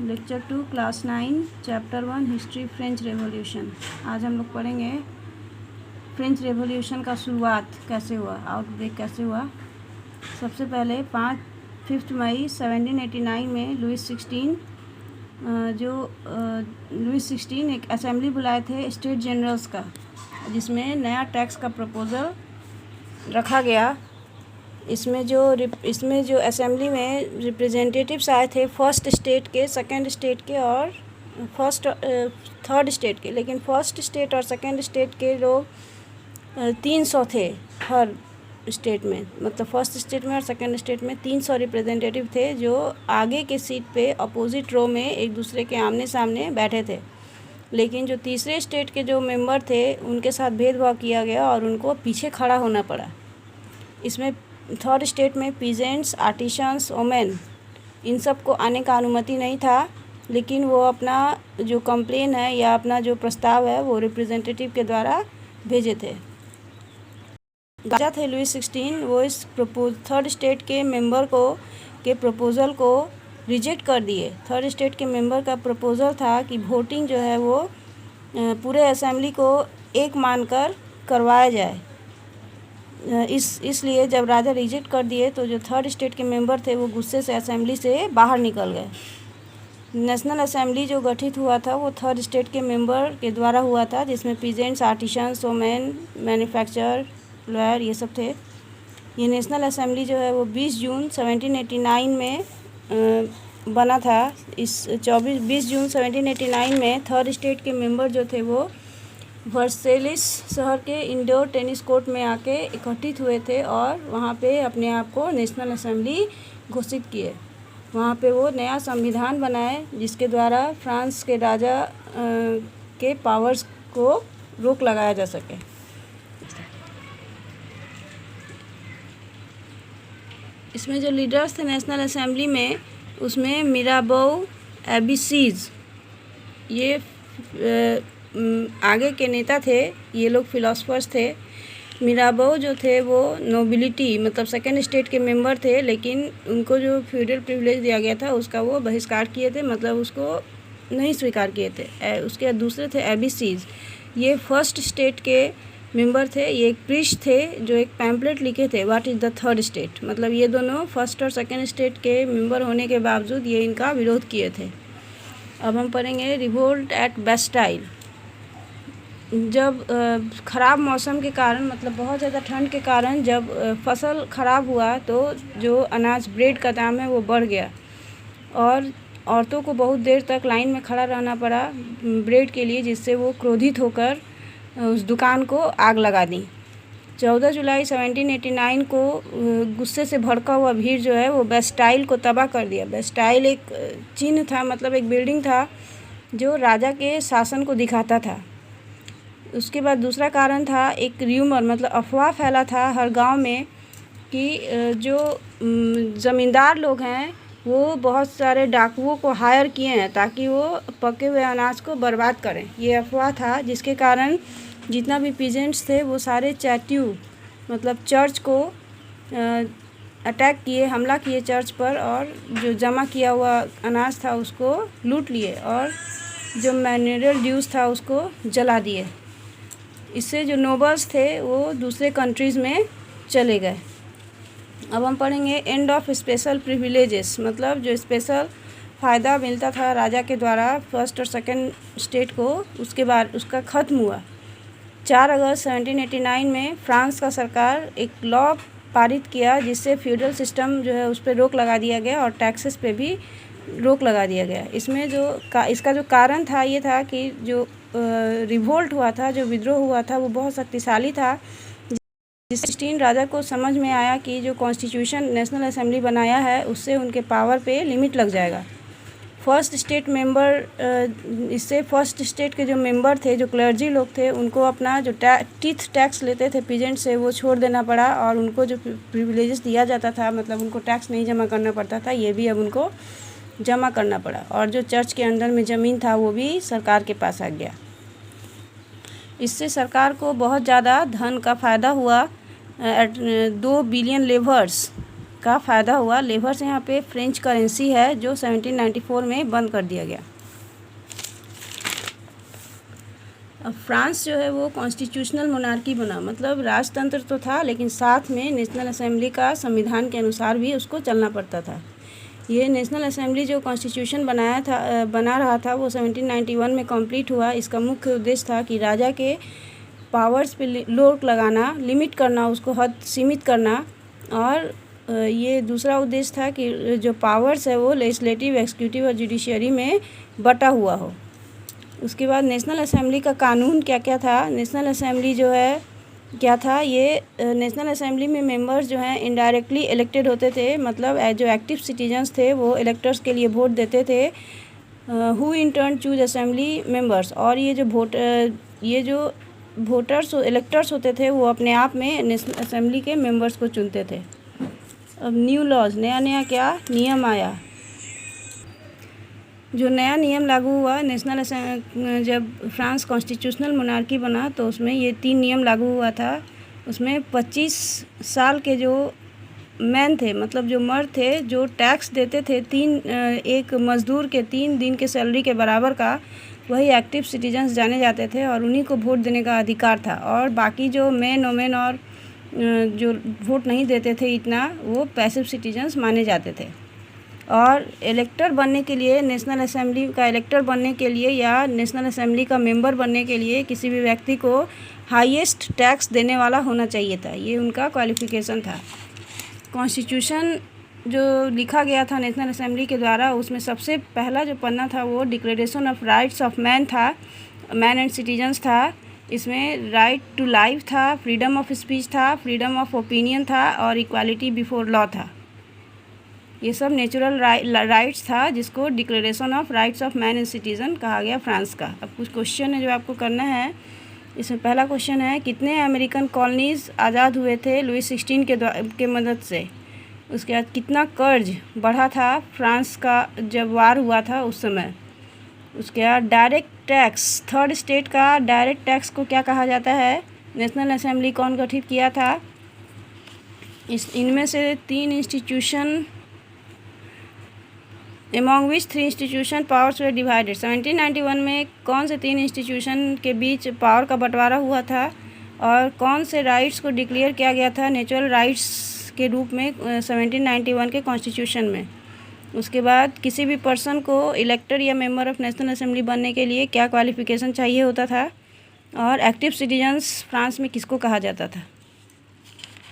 Lecture 2 class 9 chapter 1 history French revolution. आज हम लोग पढ़ेंगे फ्रेंच रेवोल्यूशन का शुरुआत कैसे हुआ, आउटब्रेक कैसे हुआ। सबसे पहले 5 मई 1789 में लुइस 16 एक असेंबली बुलाए थे स्टेट जनरल्स का, जिसमें नया टैक्स का प्रपोज़ल रखा गया। इसमें जो असेंबली में रिप्रेजेंटेटिव्स आए थे फर्स्ट स्टेट के, सेकंड स्टेट के और थर्ड स्टेट के, लेकिन फर्स्ट स्टेट और सेकंड स्टेट के लोग 300 थे हर स्टेट में। मतलब फर्स्ट स्टेट में और सेकंड स्टेट में 300 रिप्रेजेंटेटिव थे जो आगे के सीट पे अपोजिट रो में एक दूसरे के आमने सामने बैठे थे। लेकिन जो तीसरे स्टेट के जो मेंबर थे उनके साथ भेदभाव किया गया और उनको पीछे खड़ा होना पड़ा। इसमें थर्ड स्टेट में पीजेंट्स, आर्टिशंस, वोमेन, इन सब को आने का अनुमति नहीं था, लेकिन वो अपना जो कंप्लेन है या अपना जो प्रस्ताव है वो रिप्रेजेंटेटिव के द्वारा भेजे थे। राजा थे लुइस 16, वो इस थर्ड स्टेट के मेंबर के प्रपोज़ल को रिजेक्ट कर दिए। थर्ड स्टेट के मेंबर का प्रपोज़ल था कि वोटिंग जो है वो पूरे असेंबली को एक मानकर करवाया जाए। इसलिए जब राजा रिजेक्ट कर दिए तो जो थर्ड स्टेट के मेंबर थे वो गुस्से से असेंबली से बाहर निकल गए। नेशनल असेंबली जो गठित हुआ था वो थर्ड स्टेट के मेंबर के द्वारा हुआ था, जिसमें peasants, artisans, women, manufacturer, lawyer, ये सब थे। ये नेशनल असेंबली जो है वो 20 जून 1789 में बना था। इस 20 जून 1789 में थर्ड स्टेट के मेंबर जो थे वो वर्सेलिस शहर के इंडोर टेनिस कोर्ट में आके इकट्ठित हुए थे और वहाँ पे अपने आप को नेशनल असेंबली घोषित किए। वहाँ पे वो नया संविधान बनाए जिसके द्वारा फ्रांस के राजा के पावर्स को रोक लगाया जा सके। इसमें जो लीडर्स थे नेशनल असेंबली में, उसमें मिराबो, एबिसीज, ये आगे के नेता थे। ये लोग फिलोसफर्स थे। मिराबो जो थे वो नोबिलिटी मतलब सेकंड स्टेट के मेंबर थे, लेकिन उनको जो फ्यूडल प्रिविलेज दिया गया था उसका वो बहिष्कार किए थे, मतलब उसको नहीं स्वीकार किए थे। उसके दूसरे थे एबिसीज, ये फर्स्ट स्टेट के मेंबर थे। ये एक प्रीस्ट थे जो एक पैम्पलेट लिखे थे, what is the third state. मतलब ये दोनों फर्स्ट और सेकंड स्टेट के मेंबर होने के बावजूद ये इनका विरोध किए थे। अब हम पढ़ेंगे रिवोल्ट एट बेस्टाइल। जब ख़राब मौसम के कारण, मतलब बहुत ज़्यादा ठंड के कारण जब फसल ख़राब हुआ तो जो अनाज ब्रेड का दाम है वो बढ़ गया और औरतों को बहुत देर तक लाइन में खड़ा रहना पड़ा ब्रेड के लिए, जिससे वो क्रोधित होकर उस दुकान को आग लगा दी। 14 जुलाई 1789 को गुस्से से भड़का हुआ भीड़ जो है वो बेस्टाइल को तबाह कर दिया। बेस्टाइल एक चिन्ह था, मतलब एक बिल्डिंग था जो राजा के शासन को दिखाता था। उसके बाद दूसरा कारण था एक र्यूमर, मतलब अफवाह फैला था हर गांव में कि जो ज़मींदार लोग हैं वो बहुत सारे डाकुओं को हायर किए हैं ताकि वो पके हुए अनाज को बर्बाद करें। ये अफवाह था, जिसके कारण जितना भी पीजेंट्स थे वो सारे चैट्यू मतलब चर्च को अटैक किए, हमला किए चर्च पर, और जो जमा किया हुआ अनाज था उसको लूट लिए और जो मैनुअल ड्यूज था उसको जला दिए। इससे जो नोबल्स थे वो दूसरे कंट्रीज़ में चले गए। अब हम पढ़ेंगे एंड ऑफ स्पेशल प्रिविलेजेस, मतलब जो स्पेशल फ़ायदा मिलता था राजा के द्वारा फर्स्ट और सेकंड स्टेट को, उसके बाद उसका ख़त्म हुआ। 4 अगस्त 1789 में फ्रांस का सरकार एक लॉ पारित किया जिससे फ्यूडल सिस्टम जो है उस पर रोक लगा दिया गया और टैक्सेस पे भी रोक लगा दिया गया। इसमें इसका जो कारण था ये था कि जो रिवोल्ट हुआ था, जो विद्रोह हुआ था, वो बहुत शक्तिशाली था। 16 राजा को समझ में आया कि जो कॉन्स्टिट्यूशन नेशनल असेंबली बनाया है उससे उनके पावर पे लिमिट लग जाएगा। फर्स्ट स्टेट मेंबर इससे फर्स्ट स्टेट के जो मेंबर थे, जो क्लर्जी लोग थे, उनको अपना जो टीथ टैक्स लेते थे पीजेंट से वो छोड़ देना पड़ा और उनको जो प्रिविलेजेस दिया जाता था, मतलब उनको टैक्स नहीं जमा करना पड़ता था, ये भी अब उनको जमा करना पड़ा। और जो चर्च के अंदर में ज़मीन था वो भी सरकार के पास आ गया। इससे सरकार को बहुत ज़्यादा धन का फ़ायदा हुआ। 2 बिलियन लेवर्स का फ़ायदा हुआ। लेवर्स यहाँ पे फ्रेंच करेंसी है जो 1794 में बंद कर दिया गया। अब फ्रांस जो है वो कॉन्स्टिट्यूशनल मोनार्की बना, मतलब राजतंत्र तो था लेकिन साथ में नेशनल असेंबली का संविधान के अनुसार भी उसको चलना पड़ता था। ये नेशनल असेंबली जो कॉन्स्टिट्यूशन बना रहा था वो 1791 में कंप्लीट हुआ। इसका मुख्य उद्देश्य था कि राजा के पावर्स पे रोक लगाना, लिमिट करना, उसको हद सीमित करना, और ये दूसरा उद्देश्य था कि जो पावर्स है वो लेजिस्लेटिव, एक्जीक्यूटिव और जुडिशरी में बटा हुआ हो। उसके बाद नेशनल असेंबली का कानून क्या क्या था। नेशनल असेंबली जो है क्या था, ये नेशनल असेंबली में मेंबर्स जो हैं इनडायरेक्टली इलेक्टेड होते थे, मतलब जो एक्टिव सिटीजन्स थे वो इलेक्टर्स के लिए वोट देते थे, who in turn choose assembly members. और ये जो वोटर्स इलेक्टर्स होते थे वो अपने आप में नेशनल असेंबली के मेंबर्स को चुनते थे। अब न्यू लॉज, नया क्या नियम आया। जो नया नियम लागू हुआ जब फ्रांस कॉन्स्टिट्यूशनल मोनार्की बना तो उसमें ये 3 नियम लागू हुआ था। उसमें 25 साल के जो मैन थे, मतलब जो मर्द थे, जो टैक्स देते थे एक मज़दूर के 3 दिन के सैलरी के बराबर का, वही एक्टिव सिटीजन्स जाने जाते थे और उन्हीं को वोट देने का अधिकार था। और बाकी जो मैन वोमेन और जो वोट नहीं देते थे इतना, वो पैसिव सिटीजन्स माने जाते थे। और इलेक्टर बनने के लिए, नेशनल असेंबली का इलेक्टर बनने के लिए या नेशनल असेंबली का मेंबर बनने के लिए किसी भी व्यक्ति को हाईएस्ट टैक्स देने वाला होना चाहिए था। ये उनका क्वालिफ़िकेशन था। कॉन्स्टिट्यूशन जो लिखा गया था नेशनल असेंबली के द्वारा, उसमें सबसे पहला जो पन्ना था वो declaration of rights of man and citizens था। इसमें राइट टू लाइफ था, फ्रीडम ऑफ स्पीच था, फ्रीडम ऑफ ओपिनियन था और इक्वालिटी बिफोर लॉ था। ये सब नेचुरल राइट्स था जिसको declaration of rights of man and citizen कहा गया फ्रांस का। अब कुछ क्वेश्चन है जो आपको करना है। इसमें पहला क्वेश्चन है, कितने अमेरिकन कॉलोनीज़ आज़ाद हुए थे लुई 16 के मदद से। उसके बाद कितना कर्ज बढ़ा था फ्रांस का जब वार हुआ था उस समय। उसके बाद डायरेक्ट टैक्स, थर्ड स्टेट का डायरेक्ट टैक्स को क्या कहा जाता है। नेशनल असेंबली कौन गठित किया था। इनमें से 3 institution among which 3 institution powers were divided। 1791 में कौन से 3 इंस्टीट्यूशन के बीच पावर का बंटवारा हुआ था और कौन से राइट्स को डिक्लेयर किया गया था नेचुरल राइट्स के रूप में 1791 के कॉन्स्टिट्यूशन में। उसके बाद किसी भी पर्सन को इलेक्टर या मेंबर ऑफ नेशनल असेंबली बनने के लिए क्या क्वालिफ़िकेशन चाहिए होता था, और एक्टिव सिटीजन्स फ्रांस में किसको कहा जाता था।